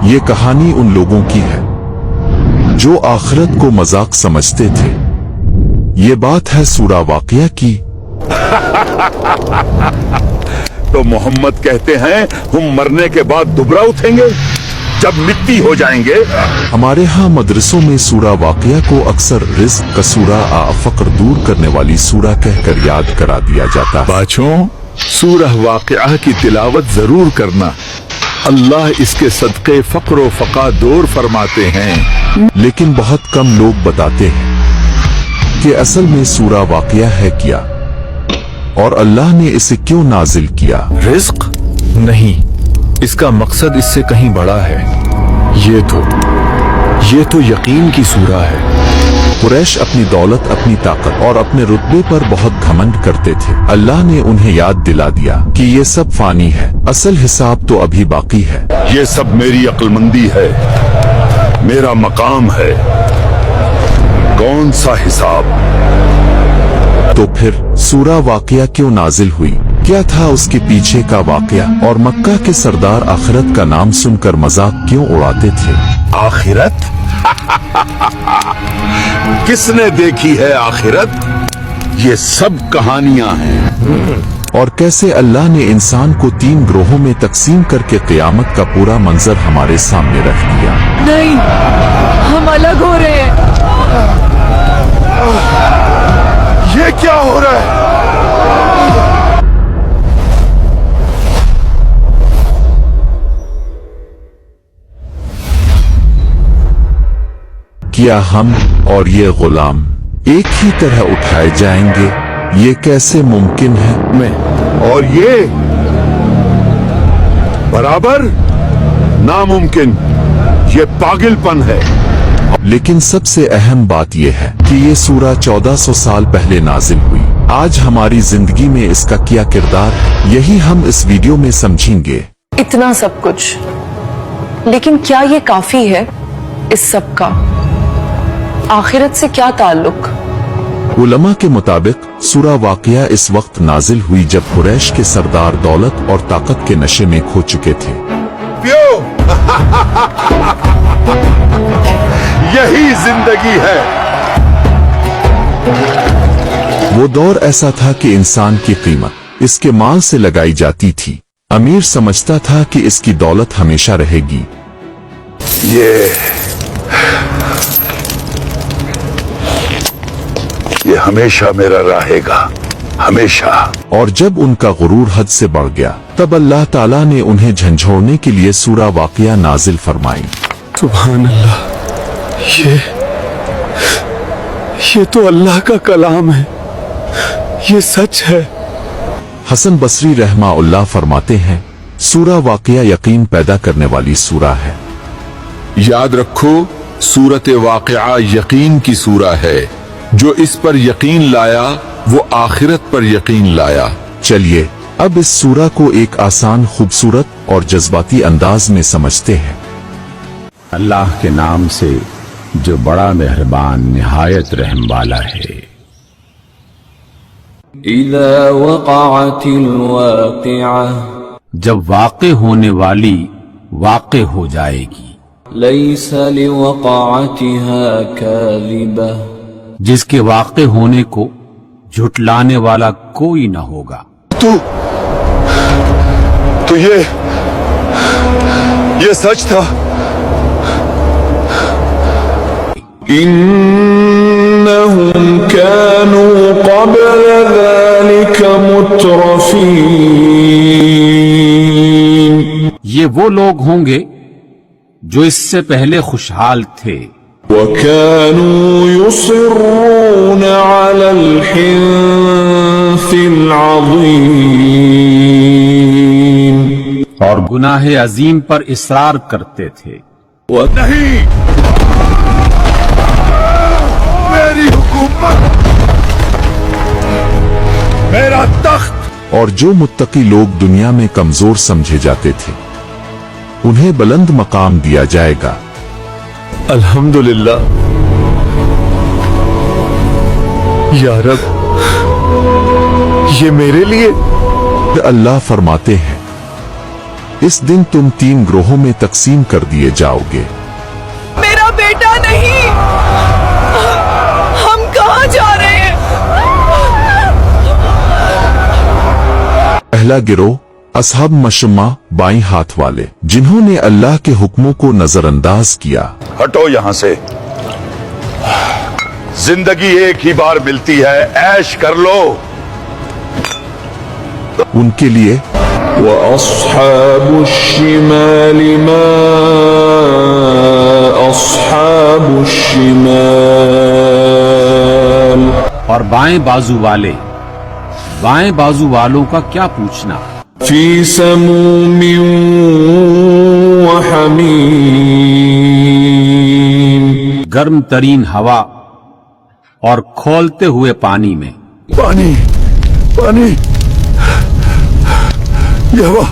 یہ کہانی ان لوگوں کی ہے جو آخرت کو مذاق سمجھتے تھے۔ یہ بات ہے سورہ واقعہ کی۔ تو محمد کہتے ہیں ہم مرنے کے بعد دوبارہ اٹھیں گے جب مٹی ہو جائیں گے۔ ہمارے ہاں مدرسوں میں سورہ واقعہ کو اکثر رزق کا سورہ فقر دور کرنے والی سورہ کہہ کر یاد کرا دیا جاتا ہے۔ بچوں، سورہ واقعہ کی تلاوت ضرور کرنا، اللہ اس کے صدقے فقر و فقا دور فرماتے ہیں۔ لیکن بہت کم لوگ بتاتے ہیں کہ اصل میں سورہ واقعہ ہے کیا، اور اللہ نے اسے کیوں نازل کیا۔ رزق نہیں، اس کا مقصد اس سے کہیں بڑا ہے۔ یہ تو یقین کی سورہ ہے۔ قریش اپنی دولت، اپنی طاقت اور اپنے رتبے پر بہت گھمنڈ کرتے تھے۔ اللہ نے انہیں یاد دلا دیا کہ یہ سب فانی ہے، اصل حساب تو ابھی باقی ہے۔ یہ سب میری عقل مندی ہے، میرا مقام ہے، کون سا حساب؟ تو پھر سورہ واقعہ کیوں نازل ہوئی؟ کیا تھا اس کے پیچھے کا واقعہ؟ اور مکہ کے سردار آخرت کا نام سن کر مذاق کیوں اڑاتے تھے؟ آخرت؟ کس نے دیکھی ہے آخرت؟ یہ سب کہانیاں ہیں۔ اور کیسے اللہ نے انسان کو 3 گروہوں میں تقسیم کر کے قیامت کا پورا منظر ہمارے سامنے رکھ دیا۔ نہیں، ہم الگ ہو رہے ہیں۔ یہ کیا ہو رہا ہے؟ کیا ہم اور یہ غلام ایک ہی طرح اٹھائے جائیں گے؟ یہ کیسے ممکن ہے؟ میں اور یہ برابر ناممکن، یہ پاگل پن ہے۔ لیکن سب سے اہم بات یہ ہے کہ یہ سورہ 1400 سال پہلے نازل ہوئی۔ آج ہماری زندگی میں اس کا کیا کردار ہے، یہی ہم اس ویڈیو میں سمجھیں گے۔ اتنا سب کچھ، لیکن کیا یہ کافی ہے؟ اس سب کا آخرت سے کیا تعلق؟ علماء کے مطابق سورہ واقعہ اس وقت نازل ہوئی جب قریش کے سردار دولت اور طاقت کے نشے میں کھو چکے تھے۔ یہی زندگی ہے۔ وہ دور ایسا تھا کہ انسان کی قیمت اس کے مال سے لگائی جاتی تھی۔ امیر سمجھتا تھا کہ اس کی دولت ہمیشہ رہے گی۔ یہ ہمیشہ میرا رہے گا، ہمیشہ۔ اور جب ان کا غرور حد سے بڑھ گیا تب اللہ تعالیٰ نے انہیں جھنجھوڑنے کے لیے سورہ واقعہ نازل فرمائی۔ سبحان اللہ، یہ تو اللہ کا کلام ہے، یہ سچ ہے۔ حسن بصری رحمہ اللہ فرماتے ہیں، سورہ واقعہ یقین پیدا کرنے والی سورہ ہے۔ یاد رکھو، سورۃ واقعہ یقین کی سورہ ہے۔ جو اس پر یقین لایا وہ آخرت پر یقین لایا۔ چلیے اب اس سورہ کو ایک آسان، خوبصورت اور جذباتی انداز میں سمجھتے ہیں۔ اللہ کے نام سے جو بڑا مہربان نہایت رحم والا ہے۔ اذا وقعت الواقعہ، جب واقع ہونے والی واقع ہو جائے گی، لیس لوقعتها کاذبہ، جس کے واقع ہونے کو جھٹلانے والا کوئی نہ ہوگا۔ تو یہ سچ تھا۔ انہم كانوا قبل ذلك مترفین، یہ وہ لوگ ہوں گے جو اس سے پہلے خوشحال تھے، وَكَانُوا يُصِرُّونَ عَلَى الْحِنثِ الْعَظِيمِ، اور گناہ عظیم پر اصرار کرتے تھے۔ نہیں، میری حکومت، میرا تخت۔ اور جو متقی لوگ دنیا میں کمزور سمجھے جاتے تھے انہیں بلند مقام دیا جائے گا۔ الحمدللہ، یا رب، یہ میرے لیے۔ اللہ فرماتے ہیں، इस दिन तुम 3 ग्रोहों में तकसीम कर दिए जाओगे। मेरा बेटा नहीं, हम कहाँ जा रहे हैं? पहला गिरोह असहाब मशम्मा बाईं हाथ वाले, जिन्होंने अल्लाह के हुक्मों को नजरअंदाज किया। हटो यहाँ से। जिंदगी एक ही बार मिलती है, ऐश कर लो। उनके लिए وأصحاب الشمال ما أصحاب الشمال और बाएं बाजू वालों का क्या पूछना। في سموم وحميم गर्म तरीन हवा और खौलते हुए पानी में। पानी पानी, ये हवा।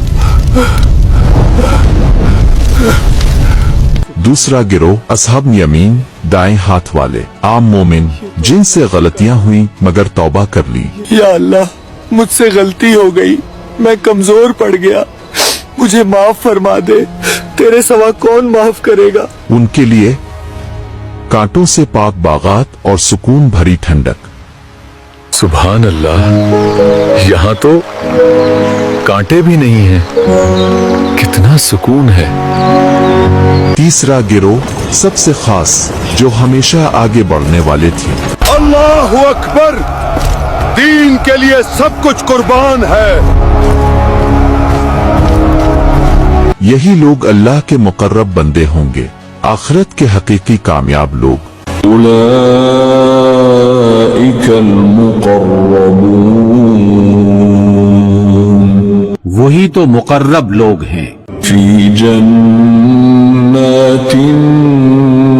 दूसरा गिरोह असहाब यमीन दाएं हाथ वाले, आम मोमिन जिनसे गलतियां हुई मगर तौबा कर ली। या अल्लाह, मुझसे गलती हो गई, मैं कमजोर पड़ गया, मुझे माफ फरमा दे, तेरे सिवा कौन माफ करेगा। उनके लिए कांटों से पाक बागात और सुकून भरी ठंडक। सुभान अल्लाह, यहाँ तो कांटे भी नहीं हैं। कितना सुकून है। तीसरा गिरोह सबसे खास, जो हमेशा आगे बढ़ने वाले थे। अल्लाह अकबर, दीन के लिए सब कुछ कुर्बान है। यही लोग अल्लाह के मुकर्रब बंदे होंगे, आखिरत के हकीकी कामयाब लोग। أولئك المقربون वही तो मुकर्रब लोग हैं। في جنات النعيم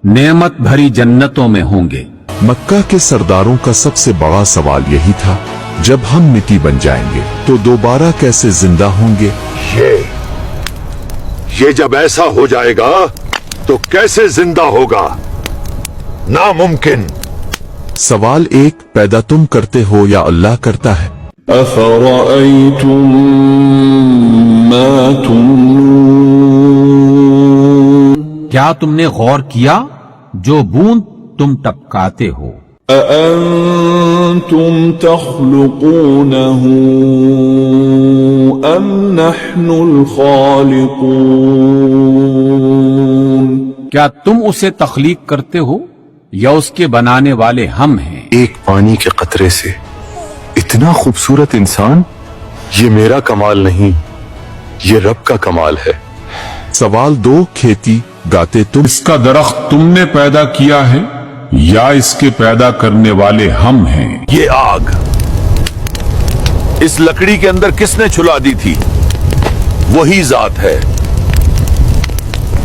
नेमत भरी जन्नतों में होंगे। मक्का के सरदारों का सबसे बड़ा सवाल यही था, जब हम मिट्टी बन जाएंगे तो दोबारा कैसे जिंदा होंगे। ये जब ऐसा हो जाएगा तो कैसे जिंदा होगा, नामुमकिन। सवाल एक, पैदा तुम करते हो या अल्लाह करता है। أفرأيتم ما تمنون क्या तुमने गौर किया जो बूंद तुम टपकाते हो। أأنتم تخلقونه أم نحن الخالقون क्या तुम उसे तख्लीक करते हो या उसके बनाने वाले हम हैं। एक पानी के कतरे से इतना खूबसूरत इंसान, ये मेरा कमाल नहीं, ये रब का कमाल है। सवाल दो, खेती गाते तुम। इसका दरख्त तुमने पैदा किया है या इसके पैदा करने वाले हम हैं। ये आग इस लकड़ी के अंदर किसने छुला दी थी, वही जात है।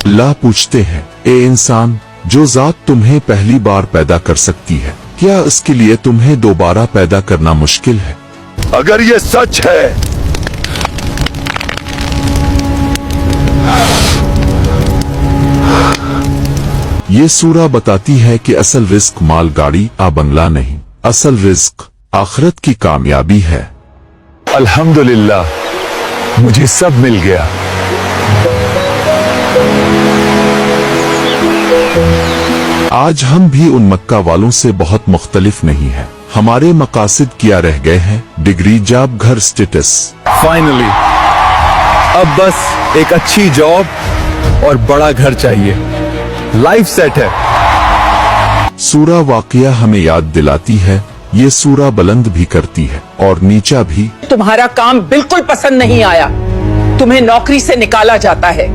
अल्लाह पूछते हैं, ए इंसान, जो जात तुम्हें पहली बार पैदा कर सकती है, क्या इसके लिए तुम्हें दोबारा पैदा करना मुश्किल है। अगर ये सच है ये सूरा बताती है कि असल रिस्क माल गाड़ी आ बंगला नहीं, असल रिस्क आखिरत की कामयाबी है। अल्हम्दुलिल्लाह, मुझे सब मिल गया। आज हम भी उन मक्का वालों से बहुत मुख्तलिफ नहीं है। हमारे मकासद क्या रह गए हैं, डिग्री, जॉब, घर, स्टेटस। फाइनली अब बस एक अच्छी जॉब और बड़ा घर चाहिए, लाइफ सेट है। सूरा वाकया हमें याद दिलाती है, ये सूरा बुलंद भी करती है और नीचा भी। तुम्हारा काम बिल्कुल पसंद नहीं आया, तुम्हें नौकरी से निकाला जाता है।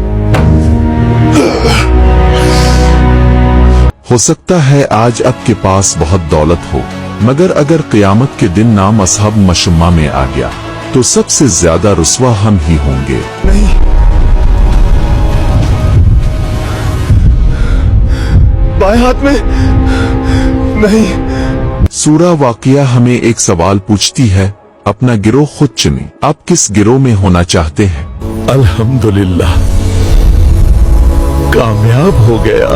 हो सकता है आज आपके पास बहुत दौलत हो, मगर अगर क़यामत के दिन नाम असहाब मशम्मा में आ गया तो सबसे ज्यादा रुस्वा हम ही होंगे। नहीं, बाएं हाथ में नहीं। सूरा वाकया हमें एक सवाल पूछती है, अपना गिरोह खुद चुने, आप किस गिरोह में होना चाहते हैं। अल्हम्दुलिल्लाह, कामयाब हो गया।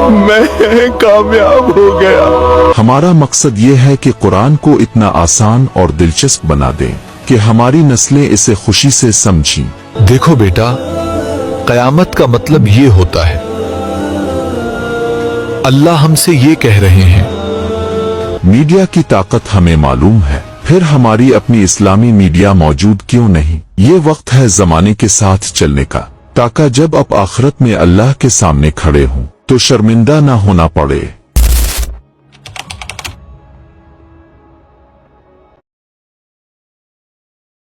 मैं कामयाब हो गया। हमारा मकसद ये है कि कुरान को इतना आसान और दिलचस्प बना दें कि हमारी नस्लें इसे खुशी से समझें। देखो बेटा, कयामत का मतलब ये होता है, अल्लाह हमसे ये कह रहे हैं। मीडिया की ताकत हमें मालूम है, फिर हमारी अपनी इस्लामी मीडिया मौजूद क्यों नहीं? ये वक्त है जमाने के साथ चलने का, ताकि जब आप आखिरत में अल्लाह के सामने खड़े हों तो शर्मिंदा ना होना पड़े।